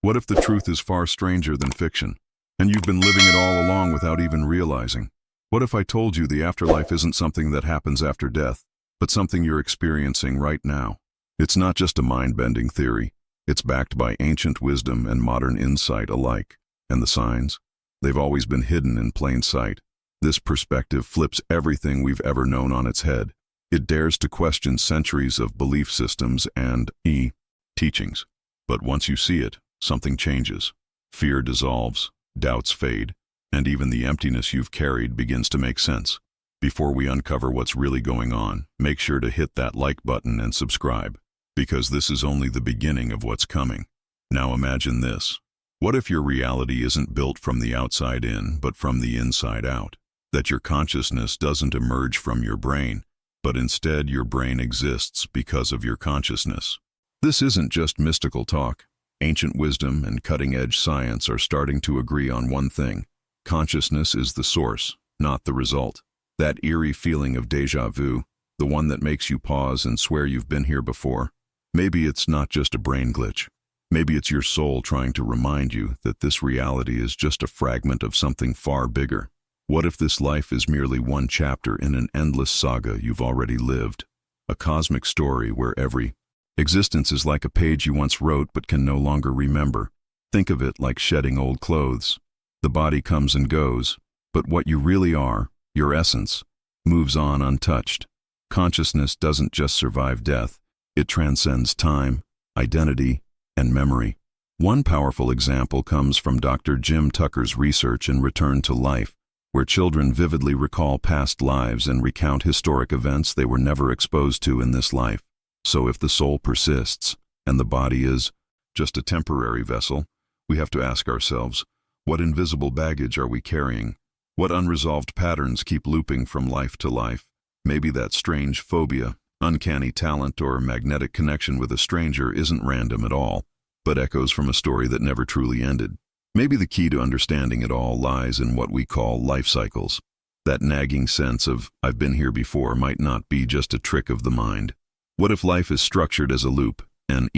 What if the truth is far stranger than fiction, and you've been living it all along without even realizing? What if I told you the afterlife isn't something that happens after death, but something you're experiencing right now? It's not just a mind-bending theory. It's backed by ancient wisdom and modern insight alike. And the signs? They've always been hidden in plain sight. This perspective flips everything we've ever known on its head. It dares to question centuries of belief systems and teachings. But once you see it, something changes. Fear dissolves, doubts fade, and even the emptiness you've carried begins to make sense. Before we uncover what's really going on, make sure to hit that like button and subscribe, because this is only the beginning of what's coming. Now imagine this. What if your reality isn't built from the outside in, but from the inside out? That your consciousness doesn't emerge from your brain, but instead your brain exists because of your consciousness. This isn't just mystical talk. Ancient wisdom and cutting-edge science are starting to agree on one thing. Consciousness is the source, not the result. That eerie feeling of déjà vu, the one that makes you pause and swear you've been here before. Maybe it's not just a brain glitch. Maybe it's your soul trying to remind you that this reality is just a fragment of something far bigger. What if this life is merely one chapter in an endless saga you've already lived? A cosmic story where every existence is like a page you once wrote but can no longer remember. Think of it like shedding old clothes. The body comes and goes, but what you really are, your essence, moves on untouched. Consciousness doesn't just survive death, it transcends time, identity, and memory. One powerful example comes from Dr. Jim Tucker's research in Return to Life, where children vividly recall past lives and recount historic events they were never exposed to in this life. So if the soul persists, and the body is just a temporary vessel, we have to ask ourselves, what invisible baggage are we carrying? What unresolved patterns keep looping from life to life? Maybe that strange phobia, uncanny talent, or magnetic connection with a stranger isn't random at all, but echoes from a story that never truly ended. Maybe the key to understanding it all lies in what we call life cycles. That nagging sense of, I've been here before, might not be just a trick of the mind. What if life is structured as a loop, an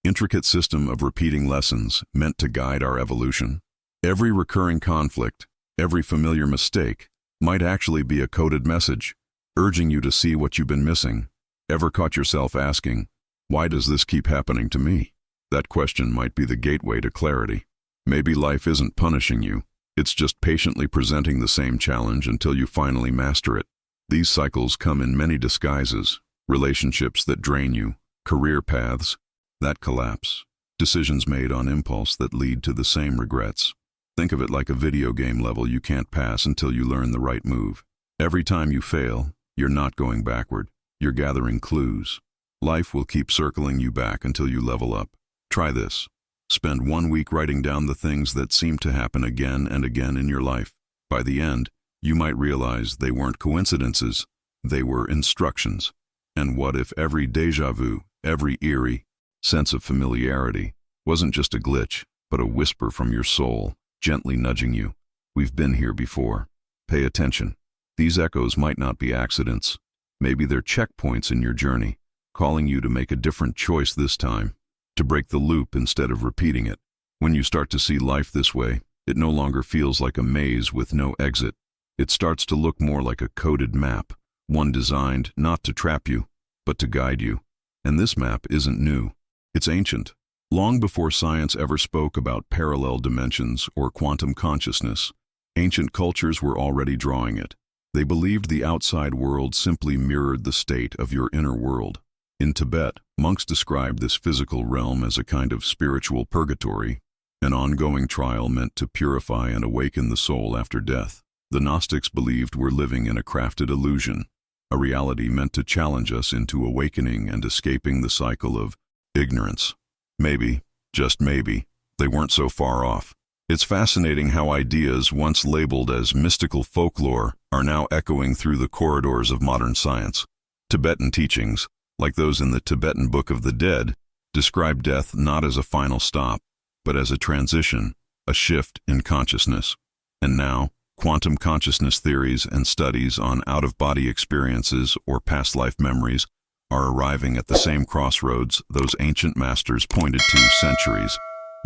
intricate system of repeating lessons meant to guide our evolution? Every recurring conflict, every familiar mistake, might actually be a coded message, urging you to see what you've been missing. Ever caught yourself asking, why does this keep happening to me? That question might be the gateway to clarity. Maybe life isn't punishing you, it's just patiently presenting the same challenge until you finally master it. These cycles come in many disguises. Relationships that drain you, career paths that collapse, decisions made on impulse that lead to the same regrets. Think of it like a video game level you can't pass until you learn the right move. Every time you fail, you're not going backward, you're gathering clues. Life will keep circling you back until you level up. Try this. Spend 1 week writing down the things that seem to happen again and again in your life. By the end, you might realize they weren't coincidences, they were instructions. And what if every déjà vu, every eerie sense of familiarity, wasn't just a glitch, but a whisper from your soul, gently nudging you? We've been here before. Pay attention. These echoes might not be accidents. Maybe they're checkpoints in your journey, calling you to make a different choice this time, to break the loop instead of repeating it. When you start to see life this way, it no longer feels like a maze with no exit. It starts to look more like a coded map, one designed not to trap you, but to guide you. And this map isn't new. It's ancient. Long before science ever spoke about parallel dimensions or quantum consciousness, ancient cultures were already drawing it. They believed the outside world simply mirrored the state of your inner world. In Tibet, monks described this physical realm as a kind of spiritual purgatory, an ongoing trial meant to purify and awaken the soul after death. The Gnostics believed we're living in a crafted illusion, a reality meant to challenge us into awakening and escaping the cycle of ignorance. Maybe, just maybe, they weren't so far off. It's fascinating how ideas once labeled as mystical folklore are now echoing through the corridors of modern science. Tibetan teachings, like those in the Tibetan Book of the Dead, describe death not as a final stop, but as a transition, a shift in consciousness. And now, quantum consciousness theories and studies on out-of-body experiences or past life memories are arriving at the same crossroads those ancient masters pointed to centuries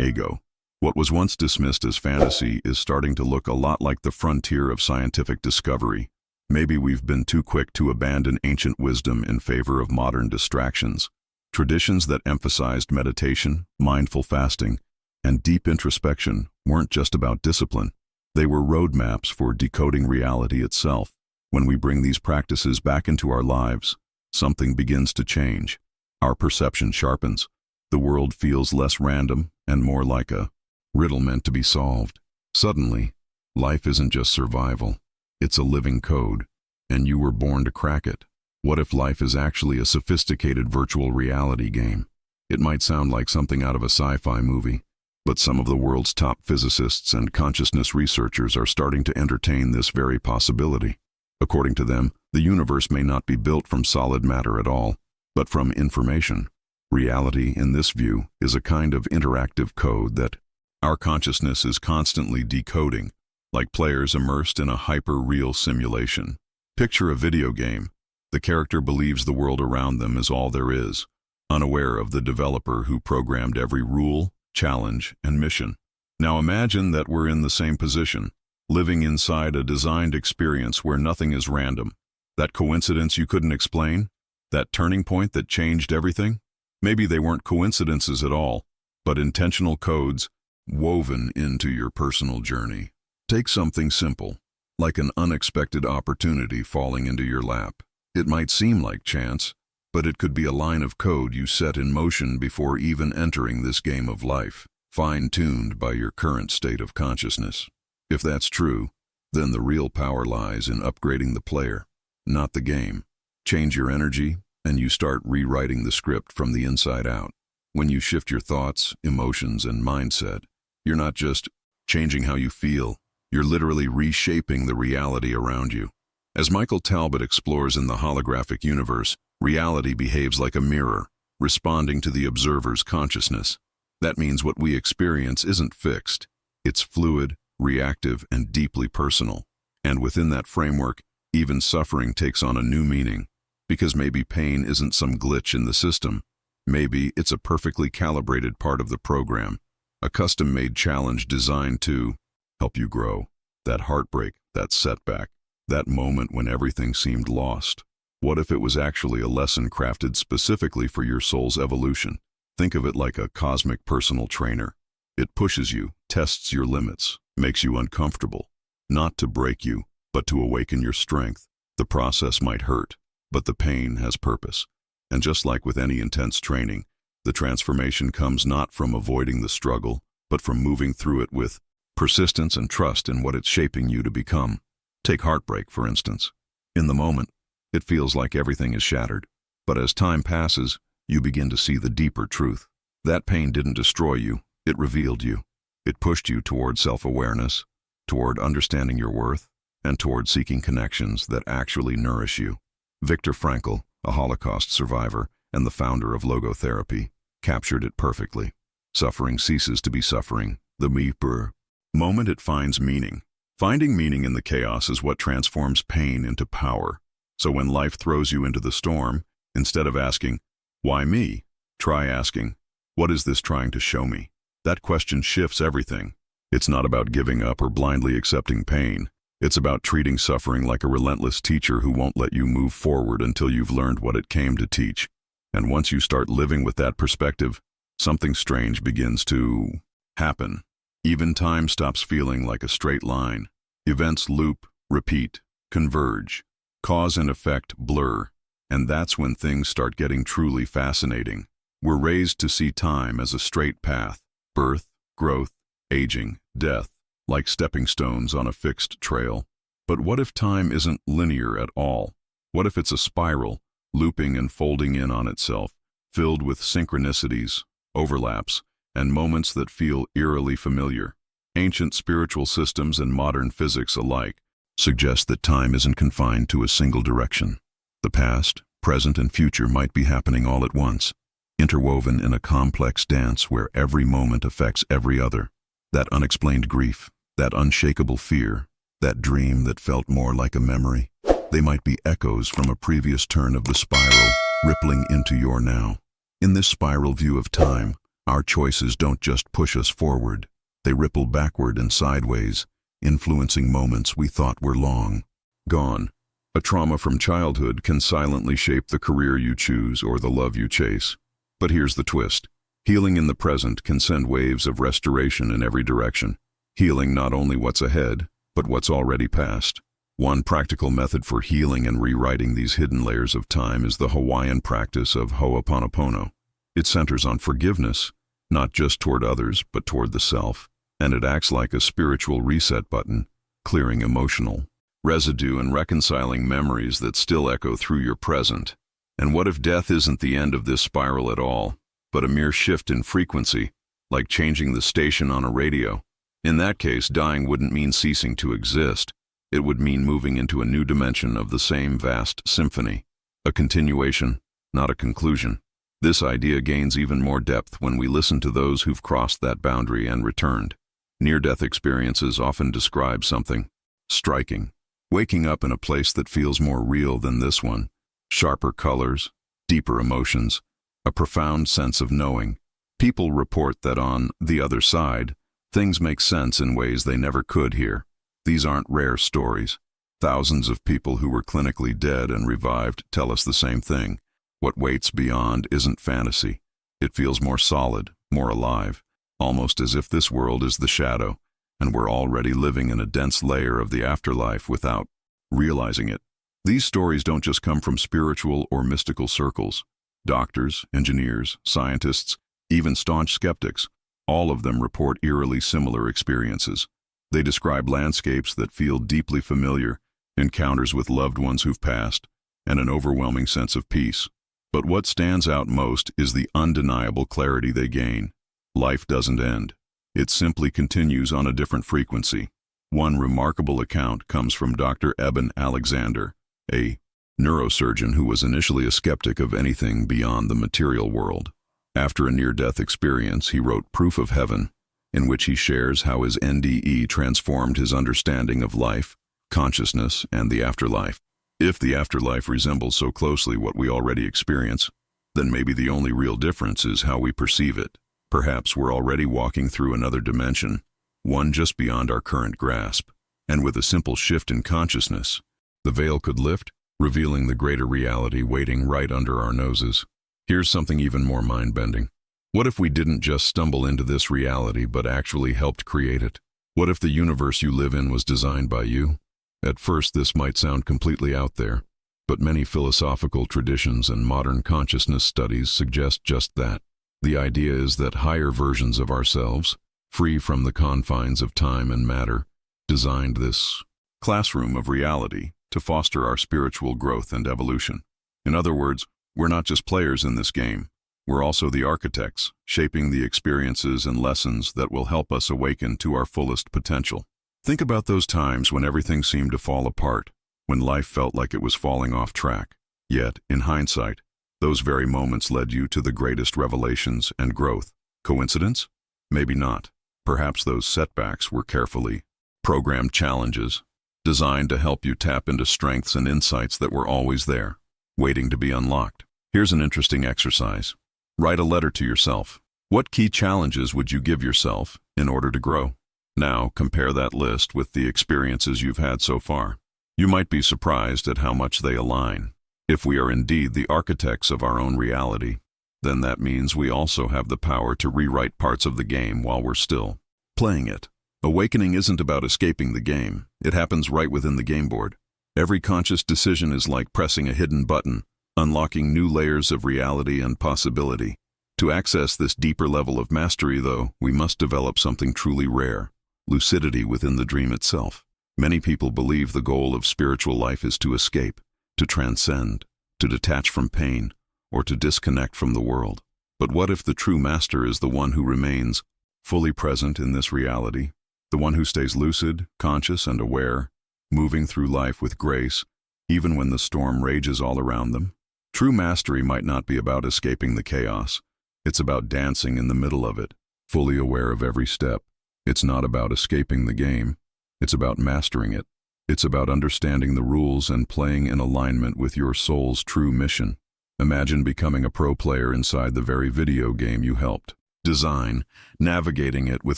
Ego. What was once dismissed as fantasy is starting to look a lot like the frontier of scientific discovery. Maybe we've been too quick to abandon ancient wisdom in favor of modern distractions. Traditions that emphasized meditation, mindful fasting, and deep introspection weren't just about discipline. They were roadmaps for decoding reality itself. When we bring these practices back into our lives, something begins to change. Our perception sharpens. The world feels less random and more like a riddle meant to be solved. Suddenly, life isn't just survival. It's a living code, and you were born to crack it. What if life is actually a sophisticated virtual reality game? It might sound like something out of a sci-fi movie, but some of the world's top physicists and consciousness researchers are starting to entertain this very possibility. According to them, the universe may not be built from solid matter at all, but from information. Reality, in this view, is a kind of interactive code that our consciousness is constantly decoding, like players immersed in a hyper-real simulation. Picture a video game. The character believes the world around them is all there is, unaware of the developer who programmed every rule, challenge, and mission. Now imagine that we're in the same position, living inside a designed experience where nothing is random. That coincidence you couldn't explain? That turning point that changed everything? Maybe they weren't coincidences at all, but intentional codes woven into your personal journey. Take something simple, like an unexpected opportunity falling into your lap. It might seem like chance, but it could be a line of code you set in motion before even entering this game of life, fine-tuned by your current state of consciousness. If that's true, then the real power lies in upgrading the player, not the game. Change your energy, and you start rewriting the script from the inside out. When you shift your thoughts, emotions, and mindset, you're not just changing how you feel, you're literally reshaping the reality around you. As Michael Talbot explores in the holographic universe, reality behaves like a mirror, responding to the observer's consciousness. That means what we experience isn't fixed. It's fluid, reactive, and deeply personal. And within that framework, even suffering takes on a new meaning. Because maybe pain isn't some glitch in the system. Maybe it's a perfectly calibrated part of the program, a custom-made challenge designed to help you grow. That heartbreak, that setback, that moment when everything seemed lost. What if it was actually a lesson crafted specifically for your soul's evolution? Think of it like a cosmic personal trainer. It pushes you, tests your limits, makes you uncomfortable, not to break you, but to awaken your strength. The process might hurt, but the pain has purpose. And just like with any intense training, the transformation comes not from avoiding the struggle, but from moving through it with persistence and trust in what it's shaping you to become. Take heartbreak, for instance. In the moment, it feels like everything is shattered. But as time passes, you begin to see the deeper truth. That pain didn't destroy you, it revealed you. It pushed you toward self-awareness, toward understanding your worth, and toward seeking connections that actually nourish you. Viktor Frankl, a Holocaust survivor and the founder of logotherapy, captured it perfectly. Suffering ceases to be suffering. The moment it finds meaning. Finding meaning in the chaos is what transforms pain into power. So when life throws you into the storm, instead of asking, "Why me?" try asking, "What is this trying to show me?" That question shifts everything. It's not about giving up or blindly accepting pain. It's about treating suffering like a relentless teacher who won't let you move forward until you've learned what it came to teach. And once you start living with that perspective, something strange begins to happen. Even time stops feeling like a straight line. Events loop, repeat, converge. Cause and effect blur. And that's when things start getting truly fascinating. We're raised to see time as a straight path. Birth, growth, aging, death, like stepping stones on a fixed trail. But what if time isn't linear at all? What if it's a spiral, looping and folding in on itself, filled with synchronicities, overlaps, and moments that feel eerily familiar? Ancient spiritual systems and modern physics alike suggest that time isn't confined to a single direction. The past, present, and future might be happening all at once, interwoven in a complex dance where every moment affects every other. That unexplained grief, that unshakable fear, that dream that felt more like a memory, they might be echoes from a previous turn of the spiral rippling into your now. In this spiral view of time, Our choices don't just push us forward, they ripple backward and sideways, influencing moments we thought were long gone. A trauma from childhood can silently shape the career you choose or the love you chase. But here's the twist. Healing in the present can send waves of restoration in every direction, healing not only what's ahead, but what's already past. One practical method for healing and rewriting these hidden layers of time is the Hawaiian practice of Ho'oponopono. It centers on forgiveness, not just toward others, but toward the self, and it acts like a spiritual reset button, clearing emotional residue and reconciling memories that still echo through your present. And what if death isn't the end of this spiral at all, but a mere shift in frequency, like changing the station on a radio? In that case, dying wouldn't mean ceasing to exist. It would mean moving into a new dimension of the same vast symphony, a continuation, not a conclusion. This idea gains even more depth when we listen to those who've crossed that boundary and returned. Near-death experiences often describe something striking. Waking up in a place that feels more real than this one, sharper colors, deeper emotions, a profound sense of knowing. People report that on the other side, things make sense in ways they never could here. These aren't rare stories. Thousands of people who were clinically dead and revived tell us the same thing. What waits beyond isn't fantasy. It feels more solid, more alive, almost as if this world is the shadow, and we're already living in a dense layer of the afterlife without realizing it. These stories don't just come from spiritual or mystical circles. Doctors, engineers, scientists, even staunch skeptics, all of them report eerily similar experiences. They describe landscapes that feel deeply familiar, encounters with loved ones who've passed, and an overwhelming sense of peace. But what stands out most is the undeniable clarity they gain. Life doesn't end. It simply continues on a different frequency. One remarkable account comes from Dr. Eben Alexander, a neurosurgeon who was initially a skeptic of anything beyond the material world. After a near-death experience, he wrote Proof of Heaven, in which he shares how his NDE transformed his understanding of life, consciousness, and the afterlife. If the afterlife resembles so closely what we already experience, then maybe the only real difference is how we perceive it. Perhaps we're already walking through another dimension, one just beyond our current grasp. And with a simple shift in consciousness, the veil could lift, revealing the greater reality waiting right under our noses. Here's something even more mind-bending. What if we didn't just stumble into this reality but actually helped create it? What if the universe you live in was designed by you? At first, this might sound completely out there, but many philosophical traditions and modern consciousness studies suggest just that. The idea is that higher versions of ourselves, free from the confines of time and matter, designed this classroom of reality to foster our spiritual growth and evolution. In other words, we're not just players in this game. We're also the architects, shaping the experiences and lessons that will help us awaken to our fullest potential. Think about those times when everything seemed to fall apart, when life felt like it was falling off track. Yet, in hindsight, those very moments led you to the greatest revelations and growth. Coincidence? Maybe not. Perhaps those setbacks were carefully programmed challenges, designed to help you tap into strengths and insights that were always there, waiting to be unlocked. Here's an interesting exercise. Write a letter to yourself. What key challenges would you give yourself in order to grow? Now, compare that list with the experiences you've had so far. You might be surprised at how much they align. If we are indeed the architects of our own reality, then that means we also have the power to rewrite parts of the game while we're still playing it. Awakening isn't about escaping the game. It happens right within the game board. Every conscious decision is like pressing a hidden button, unlocking new layers of reality and possibility. To access this deeper level of mastery, though, we must develop something truly rare: lucidity within the dream itself. Many people believe the goal of spiritual life is to escape, to transcend, to detach from pain, or to disconnect from the world. But what if the true master is the one who remains fully present in this reality, the one who stays lucid, conscious, and aware, moving through life with grace, even when the storm rages all around them? True mastery might not be about escaping the chaos. It's about dancing in the middle of it, fully aware of every step. It's not about escaping the game. It's about mastering it. It's about understanding the rules and playing in alignment with your soul's true mission. Imagine becoming a pro player inside the very video game you helped design, navigating it with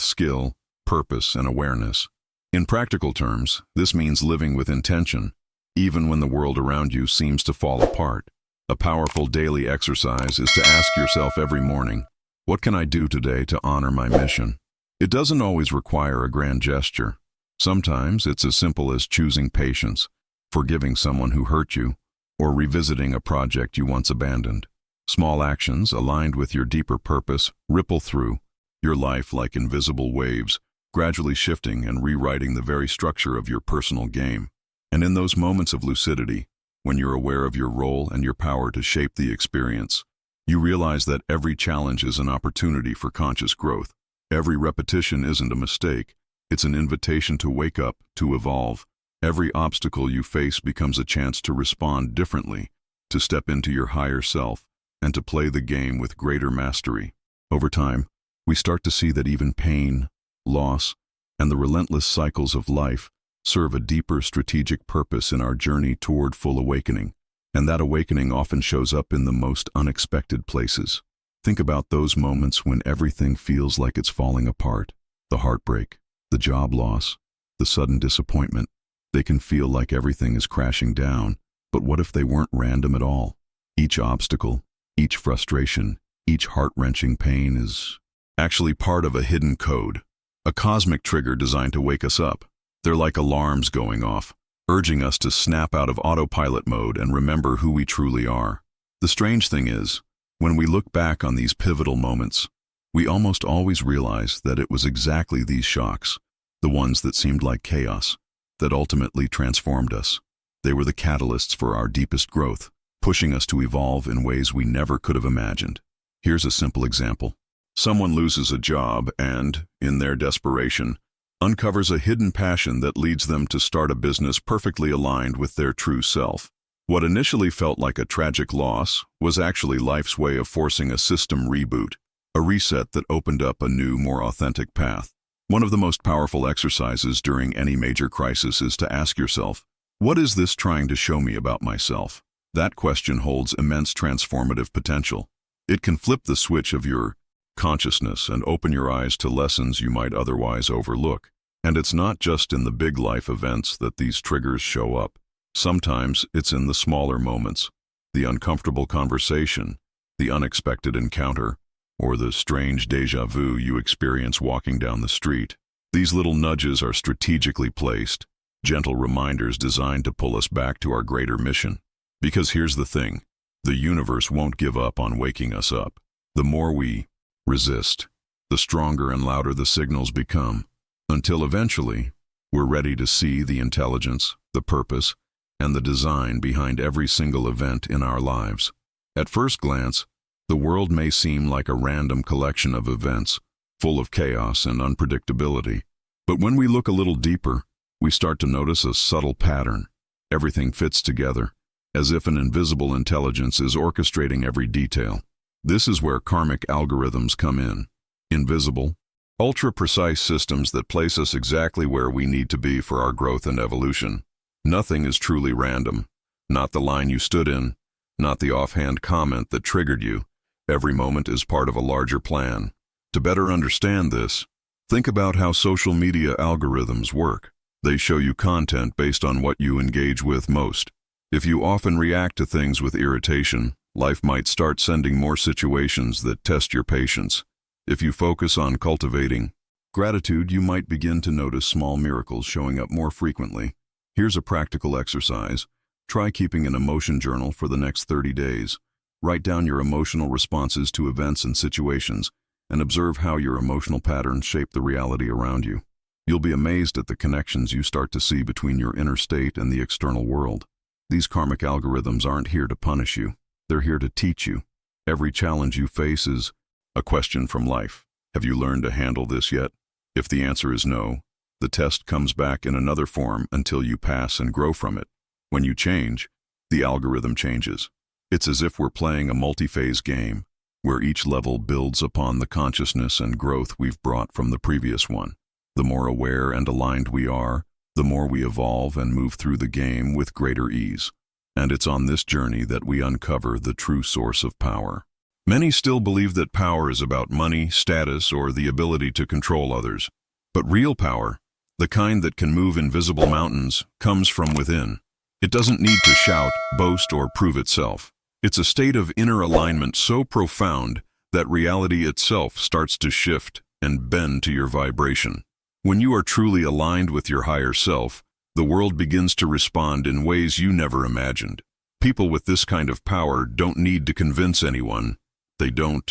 skill, purpose, and awareness. In practical terms, this means living with intention, even when the world around you seems to fall apart. A powerful daily exercise is to ask yourself every morning, what can I do today to honor my mission? It doesn't always require a grand gesture. Sometimes it's as simple as choosing patience, forgiving someone who hurt you, or revisiting a project you once abandoned. Small actions aligned with your deeper purpose ripple through your life like invisible waves, gradually shifting and rewriting the very structure of your personal game. And in those moments of lucidity, when you're aware of your role and your power to shape the experience, you realize that every challenge is an opportunity for conscious growth. Every repetition isn't a mistake. It's an invitation to wake up, to evolve. Every obstacle you face becomes a chance to respond differently, to step into your higher self, and to play the game with greater mastery. Over time, we start to see that even pain, loss, and the relentless cycles of life serve a deeper strategic purpose in our journey toward full awakening. And that awakening often shows up in the most unexpected places. Think about those moments when everything feels like it's falling apart. The heartbreak, the job loss, the sudden disappointment. They can feel like everything is crashing down, but what if they weren't random at all? Each obstacle, each frustration, each heart-wrenching pain is actually part of a hidden code, a cosmic trigger designed to wake us up. They're like alarms going off, urging us to snap out of autopilot mode and remember who we truly are. The strange thing is, when we look back on these pivotal moments, we almost always realize that it was exactly these shocks, the ones that seemed like chaos, that ultimately transformed us. They were the catalysts for our deepest growth, pushing us to evolve in ways we never could have imagined. Here's a simple example. Someone loses a job and, in their desperation, uncovers a hidden passion that leads them to start a business perfectly aligned with their true self. What initially felt like a tragic loss was actually life's way of forcing a system reboot, a reset that opened up a new, more authentic path. One of the most powerful exercises during any major crisis is to ask yourself, what is this trying to show me about myself? That question holds immense transformative potential. It can flip the switch of your consciousness and open your eyes to lessons you might otherwise overlook. And it's not just in the big life events that these triggers show up. Sometimes it's in the smaller moments, the uncomfortable conversation, the unexpected encounter, or the strange déjà vu you experience walking down the street. These little nudges are strategically placed, gentle reminders designed to pull us back to our greater mission. Because here's the thing, the universe won't give up on waking us up. The more we resist, the stronger and louder the signals become, until eventually, we're ready to see the intelligence, the purpose, and the design behind every single event in our lives. At first glance, the world may seem like a random collection of events, full of chaos and unpredictability. But when we look a little deeper, we start to notice a subtle pattern. Everything fits together, as if an invisible intelligence is orchestrating every detail. This is where karmic algorithms come in. Invisible, ultra-precise systems that place us exactly where we need to be for our growth and evolution. Nothing is truly random. Not the line you stood in, not the offhand comment that triggered you. Every moment is part of a larger plan. To better understand this, think about how social media algorithms work. They show you content based on what you engage with most. If you often react to things with irritation, life might start sending more situations that test your patience. If you focus on cultivating gratitude, you might begin to notice small miracles showing up more frequently. Here's a practical exercise. Try keeping an emotion journal for the next 30 days. Write down your emotional responses to events and situations, and observe how your emotional patterns shape the reality around you. You'll be amazed at the connections you start to see between your inner state and the external world. These karmic algorithms aren't here to punish you. They're here to teach you. Every challenge you face is a question from life. Have you learned to handle this yet? If the answer is no, the test comes back in another form until you pass and grow from it. When you change, the algorithm changes. It's as if we're playing a multi-phase game, where each level builds upon the consciousness and growth we've brought from the previous one. The more aware and aligned we are, the more we evolve and move through the game with greater ease. And it's on this journey that we uncover the true source of power. Many still believe that power is about money, status, or the ability to control others. But real power, the kind that can move invisible mountains, comes from within. It doesn't need to shout, boast, or prove itself. It's a state of inner alignment so profound that reality itself starts to shift and bend to your vibration. When you are truly aligned with your higher self, the world begins to respond in ways you never imagined. People with this kind of power don't need to convince anyone. They don't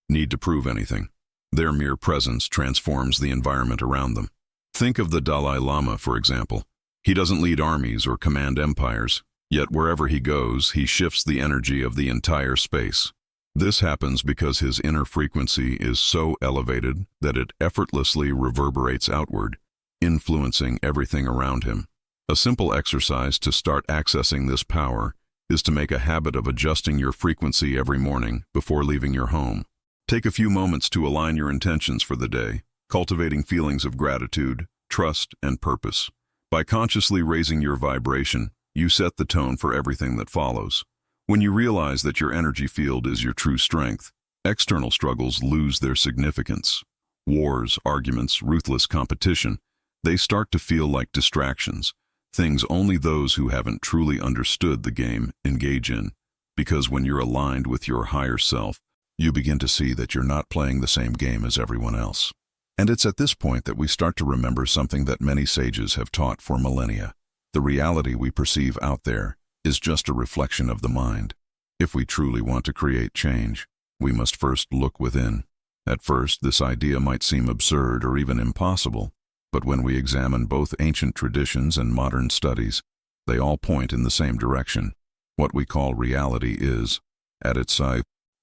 need to prove anything. Their mere presence transforms the environment around them. Think of the Dalai Lama, for example. He doesn't lead armies or command empires, yet wherever he goes, he shifts the energy of the entire space. This happens because his inner frequency is so elevated that it effortlessly reverberates outward, influencing everything around him. A simple exercise to start accessing this power is to make a habit of adjusting your frequency every morning before leaving your home. Take a few moments to align your intentions for the day, cultivating feelings of gratitude, trust, and purpose. By consciously raising your vibration, you set the tone for everything that follows. When you realize that your energy field is your true strength, external struggles lose their significance. Wars, arguments, ruthless competition, they start to feel like distractions, things only those who haven't truly understood the game engage in. Because when you're aligned with your higher self, you begin to see that you're not playing the same game as everyone else. And it's at this point that we start to remember something that many sages have taught for millennia. The reality we perceive out there is just a reflection of the mind. If we truly want to create change, we must first look within. At first, this idea might seem absurd or even impossible, but when we examine both ancient traditions and modern studies, they all point in the same direction. What we call reality is, at its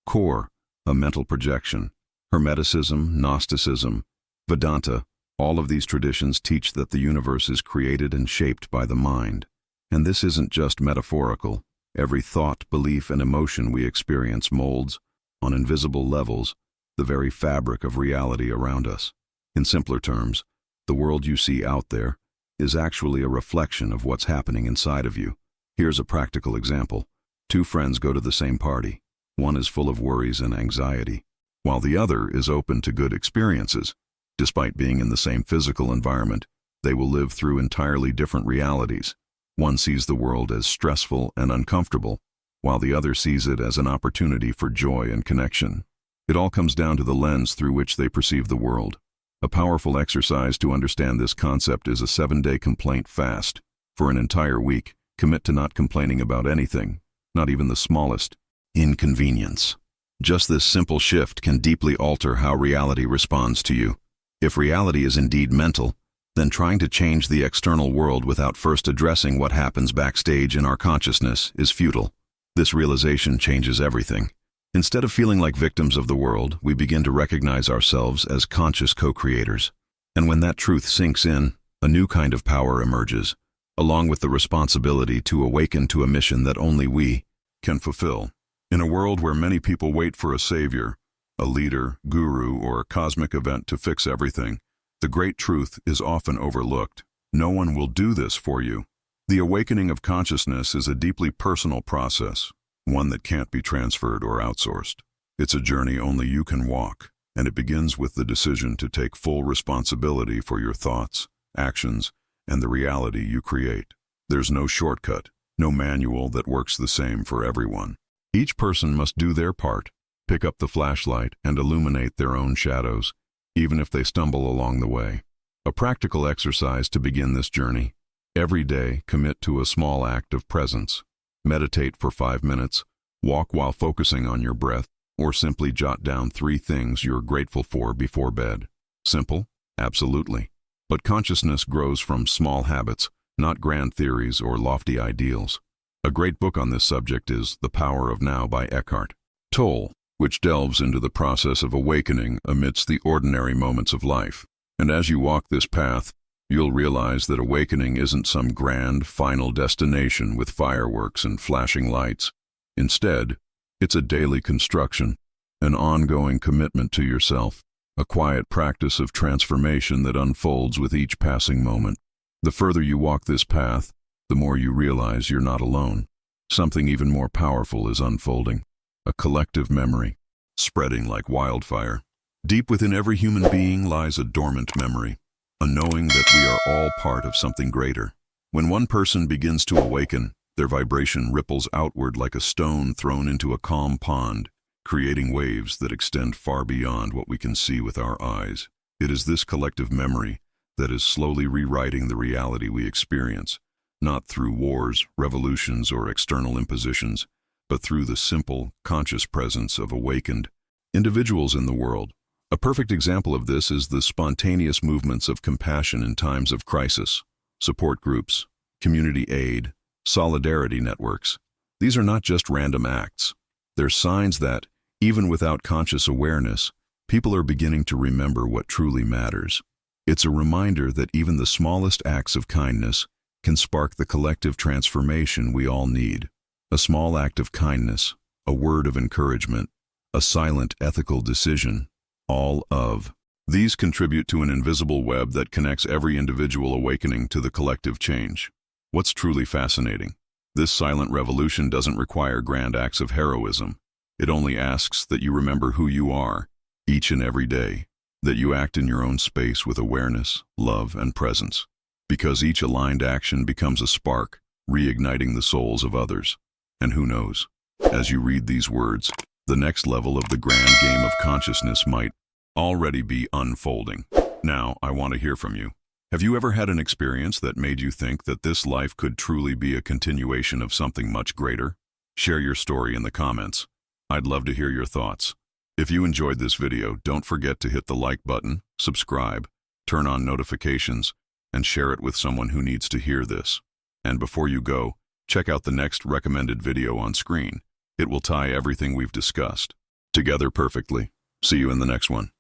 core, a mental projection. Hermeticism, Gnosticism, Vedanta, all of these traditions teach that the universe is created and shaped by the mind. And this isn't just metaphorical. Every thought, belief, and emotion we experience molds, on invisible levels, the very fabric of reality around us. In simpler terms, the world you see out there is actually a reflection of what's happening inside of you. Here's a practical example. Two friends go to the same party. One is full of worries and anxiety, while the other is open to good experiences. Despite being in the same physical environment, they will live through entirely different realities. One sees the world as stressful and uncomfortable, while the other sees it as an opportunity for joy and connection. It all comes down to the lens through which they perceive the world. A powerful exercise to understand this concept is a 7-day complaint fast. For an entire week, commit to not complaining about anything, not even the smallest inconvenience. Just this simple shift can deeply alter how reality responds to you. If reality is indeed mental, then trying to change the external world without first addressing what happens backstage in our consciousness is futile. This realization changes everything. Instead of feeling like victims of the world, we begin to recognize ourselves as conscious co-creators. And when that truth sinks in, a new kind of power emerges, along with the responsibility to awaken to a mission that only we can fulfill. In a world where many people wait for a savior, a leader, guru, or a cosmic event to fix everything, the great truth is often overlooked. No one will do this for you. The awakening of consciousness is a deeply personal process, one that can't be transferred or outsourced. It's a journey only you can walk, and it begins with the decision to take full responsibility for your thoughts, actions, and the reality you create. There's no shortcut, no manual that works the same for everyone. Each person must do their part, pick up the flashlight, and illuminate their own shadows, even if they stumble along the way. A practical exercise to begin this journey. Every day, commit to a small act of presence. Meditate for 5 minutes, walk while focusing on your breath, or simply jot down 3 things you're grateful for before bed. Simple? Absolutely. But consciousness grows from small habits, not grand theories or lofty ideals. A great book on this subject is The Power of Now by Eckhart Tolle, which delves into the process of awakening amidst the ordinary moments of life. And as you walk this path, you'll realize that awakening isn't some grand, final destination with fireworks and flashing lights. Instead, it's a daily construction, an ongoing commitment to yourself, a quiet practice of transformation that unfolds with each passing moment. The further you walk this path, the more you realize you're not alone. Something even more powerful is unfolding. a collective memory, spreading like wildfire. Deep within every human being lies a dormant memory, a knowing that we are all part of something greater. When one person begins to awaken, their vibration ripples outward like a stone thrown into a calm pond, creating waves that extend far beyond what we can see with our eyes. It is this collective memory that is slowly rewriting the reality we experience, not through wars, revolutions, or external impositions, but through the simple, conscious presence of awakened individuals in the world. A perfect example of this is the spontaneous movements of compassion in times of crisis, support groups, community aid, solidarity networks. These are not just random acts. They're signs that, even without conscious awareness, people are beginning to remember what truly matters. It's a reminder that even the smallest acts of kindness can spark the collective transformation we all need. A small act of kindness, a word of encouragement, a silent ethical decision, all of these contribute to an invisible web that connects every individual awakening to the collective change. What's truly fascinating? This silent revolution doesn't require grand acts of heroism. It only asks that you remember who you are, each and every day, that you act in your own space with awareness, love, and presence. Because each aligned action becomes a spark, reigniting the souls of others. And who knows, as you read these words, the next level of the grand game of consciousness might already be unfolding. Now, I want to hear from you. Have you ever had an experience that made you think that this life could truly be a continuation of something much greater? Share your story in the comments. I'd love to hear your thoughts. If you enjoyed this video, don't forget to hit the like button, subscribe, turn on notifications, and share it with someone who needs to hear this. And before you go, check out the next recommended video on screen. It will tie everything we've discussed together perfectly. See you in the next one.